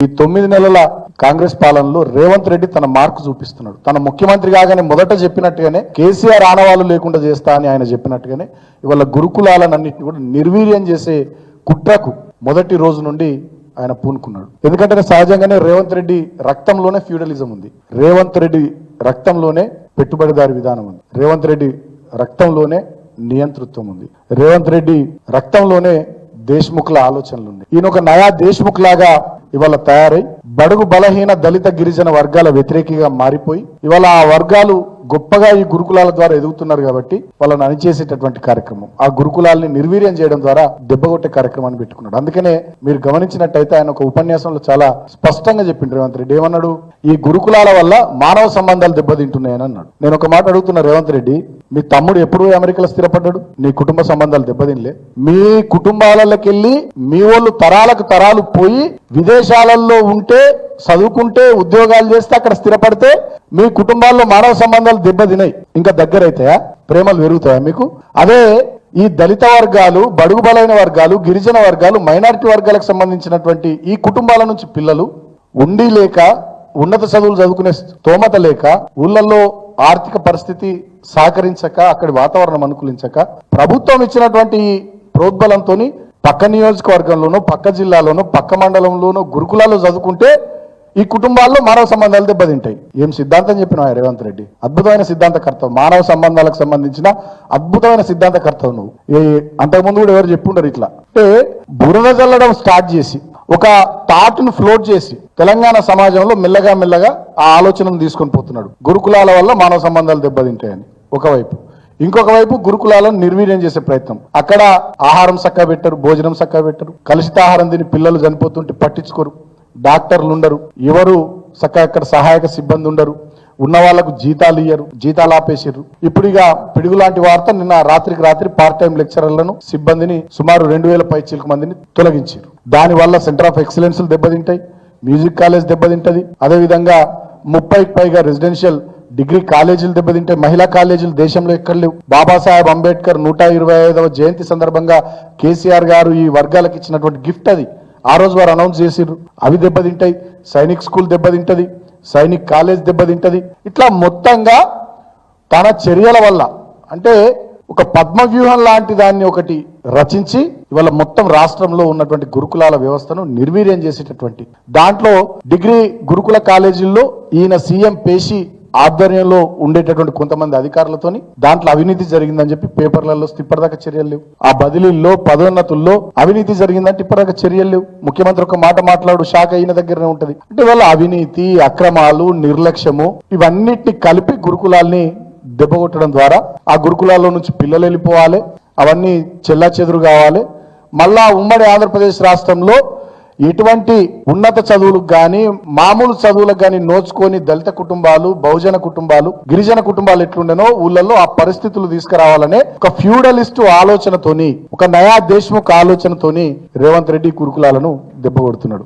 ఈ 9 నెలల కాంగ్రెస్ పాలనలో రేవంత్ రెడ్డి తన మార్కు చూపిస్తున్నాడు. తన ముఖ్యమంత్రి కాగానే మొదట చెప్పినట్టుగానే కేసీఆర్ ఆనవాళ్లు లేకుండా చేస్తా అని ఆయన చెప్పినట్టుగానే ఇవాళ గురుకులాలన్నింటినీ కూడా నిర్వీర్యం చేసే కుట్రకు మొదటి రోజు నుండి ఆయన పూనుకున్నాడు. ఎందుకంటే సహజంగానే రేవంత్ రెడ్డి రక్తంలోనే ఫ్యూడలిజం ఉంది, రేవంత్ రెడ్డి రక్తంలోనే పెట్టుబడిదారి విధానం ఉంది, రేవంత్ రెడ్డి రక్తంలోనే నియంతృత్వం ఉంది, రేవంత్ రెడ్డి రక్తంలోనే దేశ్ముఖ్ల ఆలోచనలు ఉన్నాయి. ఈయన ఒక నయా దేశ్ముఖ్ లాగా ఇవాళ తయారై బడుగు బలహీన దళిత గిరిజన వర్గాల వ్యతిరేకిగా మారిపోయి ఇవాళ ఆ వర్గాలు గొప్పగా ఈ గురుకులాల ద్వారా ఎదుగుతున్నారు కాబట్టి వాళ్ళని అణిచేసేటటువంటి కార్యక్రమం, ఆ గురుకులాల్ని నిర్వీర్యం చేయడం ద్వారా దెబ్బగొట్టే కార్యక్రమాన్ని పెట్టుకున్నాడు. అందుకనే మీరు గమనించినట్టయితే ఆయన ఒక ఉపన్యాసంలో చాలా స్పష్టంగా చెప్పిండు రేవంత్ రెడ్డి. ఏమన్నాడు? ఈ గురుకులాల వల్ల మానవ సంబంధాలు దెబ్బతింటున్నాయని అన్నాడు. నేను ఒక మాట అడుగుతున్నా రేవంత్ రెడ్డి, మీ తమ్ముడు ఎప్పుడు అమెరికాలో స్థిరపడ్డాడు? నీ కుటుంబ సంబంధాలు దెబ్బతినలే? మీ కుటుంబాలకి వెళ్ళి మీ వాళ్ళు తరాలకు తరాలు పోయి విదేశాలలో ఉంటే చదువుకుంటే ఉద్యోగాలు చేస్తే అక్కడ స్థిరపడితే మీ కుటుంబాల్లో మానవ సంబంధాలు దెబ్బతినాయి, ఇంకా దగ్గర అవుతాయా? ప్రేమలు పెరుగుతాయా మీకు? అదే ఈ దళిత వర్గాలు, బడుగు బలైన వర్గాలు, గిరిజన వర్గాలు, మైనారిటీ వర్గాలకు సంబంధించినటువంటి ఈ కుటుంబాల నుంచి పిల్లలు ఉండి లేక, ఉన్నత చదువులు చదువుకునే స్తోమత లేక, ఊళ్ళల్లో ఆర్థిక పరిస్థితి సహకరించక, అక్కడి వాతావరణం అనుకూలించక ప్రభుత్వం ఇచ్చినటువంటి ప్రోద్బలంతో పక్క నియోజకవర్గంలోనూ, పక్క జిల్లాలోనూ, పక్క మండలంలోనూ గురుకులాల్లో చదువుకుంటే ఈ కుటుంబాల్లో మానవ సంబంధాలు దెబ్బతింటాయి. ఏం సిద్ధాంతం చెప్పినావు రేవంత్ రెడ్డి? అద్భుతమైన సిద్ధాంతకర్తవు, మానవ సంబంధాలకు సంబంధించిన అద్భుతమైన సిద్ధాంతకర్తవు నువ్వు. అంతకుముందు కూడా ఎవరు చెప్పుండరు ఇట్లా. అంటే బురద చల్లడం స్టార్ట్ చేసి ఒక థాట్ను ఫ్లోట్ చేసి తెలంగాణ సమాజంలో మెల్లగా మెల్లగా ఆ ఆలోచనను తీసుకొని పోతున్నాడు. గురుకులాల వల్ల మానవ సంబంధాలు దెబ్బతింటాయని ఒకవైపు, ఇంకొక వైపు గురుకులాలను నిర్వీర్యం చేసే ప్రయత్నం. అక్కడ ఆహారం చక్కగా పెట్టరు, భోజనం చక్కగా పెట్టరు, కలుషితాహారం తిని పిల్లలు చనిపోతుంటే పట్టించుకోరు, డాక్టర్లు ఉండరు, ఎవరు చక్కగా అక్కడ సహాయక సిబ్బంది ఉండరు, ఉన్న వాళ్లకు జీతాలు ఇయ్యరు, జీతాలు ఆపేసారు. ఇప్పుడు ఇక పిడుగు లాంటి వార్త, నిన్న రాత్రికి రాత్రి పార్ట్ టైం లెక్చరర్లను, సిబ్బందిని సుమారు 2000 పైచిలకు మందిని తొలగించారు. దానివల్ల సెంటర్ ఆఫ్ ఎక్సలెన్స్ దెబ్బతింటాయి, మ్యూజిక్ కాలేజ్ దెబ్బతింటది, అదేవిధంగా 30కి పైగా రెసిడెన్షియల్ డిగ్రీ కాలేజీలు దెబ్బతింటాయి, మహిళా కాలేజీలు దేశంలో ఎక్కడ లేవు. బాబాసాహెబ్ అంబేద్కర్ 125వ జయంతి సందర్భంగా కేసీఆర్ గారు ఈ వర్గాలకు ఇచ్చినటువంటి గిఫ్ట్ అది. ఆ రోజు వారు అనౌన్స్ చేసిర్రు, అవి దెబ్బతింటాయి. సైనిక్ స్కూల్ దెబ్బతింటది, సైనిక్ కాలేజ్ దెబ్బతింటది. ఇట్లా మొత్తంగా తన చర్యల వల్ల, అంటే ఒక పద్మవ్యూహం లాంటి దాన్ని ఒకటి రచించి ఇవాళ మొత్తం రాష్ట్రంలో ఉన్నటువంటి గురుకులాల వ్యవస్థను నిర్వీర్యం చేసేటటువంటి దాంట్లో డిగ్రీ గురుకుల కాలేజీల్లో ఈయన సీఎం పేషి ఆధ్వర్యంలో ఉండేటటువంటి కొంతమంది అధికారులతోని దాంట్లో అవినీతి జరిగిందని చెప్పి పేపర్లలో ఇప్పటిదాకా చర్యలు లేవు. ఆ బదిలీల్లో, పదోన్నతుల్లో అవినీతి జరిగిందంటే ఇప్పటిదాకా చర్యలు లేవు. ముఖ్యమంత్రి ఒక మాట మాట్లాడు, శాఖ ఈయన దగ్గరనే ఉంటది. అంటే వాళ్ళ అవినీతి, అక్రమాలు, నిర్లక్ష్యము ఇవన్నిటిని కలిపి గురుకులాల్ని దెబ్బకొట్టడం ద్వారా ఆ గురుకులాల్లో నుంచి పిల్లలు వెళ్ళిపోవాలి, అవన్నీ చెల్లాచెదురు కావాలి. మళ్ళా ఉమ్మడి ఆంధ్రప్రదేశ్ రాష్ట్రంలో ఎటువంటి ఉన్నత చదువులకు కానీ మామూలు చదువులకు కానీ నోచుకొని దళిత కుటుంబాలు, బహుజన కుటుంబాలు, గిరిజన కుటుంబాలు ఎట్లుండేనో ఊళ్ళల్లో ఆ పరిస్థితులు తీసుకురావాలనే ఒక ఫ్యూడలిస్టు ఆలోచనతోని, ఒక నయా దేశ్ముఖ్ ఆలోచనతోని రేవంత్ రెడ్డి గురుకులాలను దెబ్బకొడుతున్నాడు.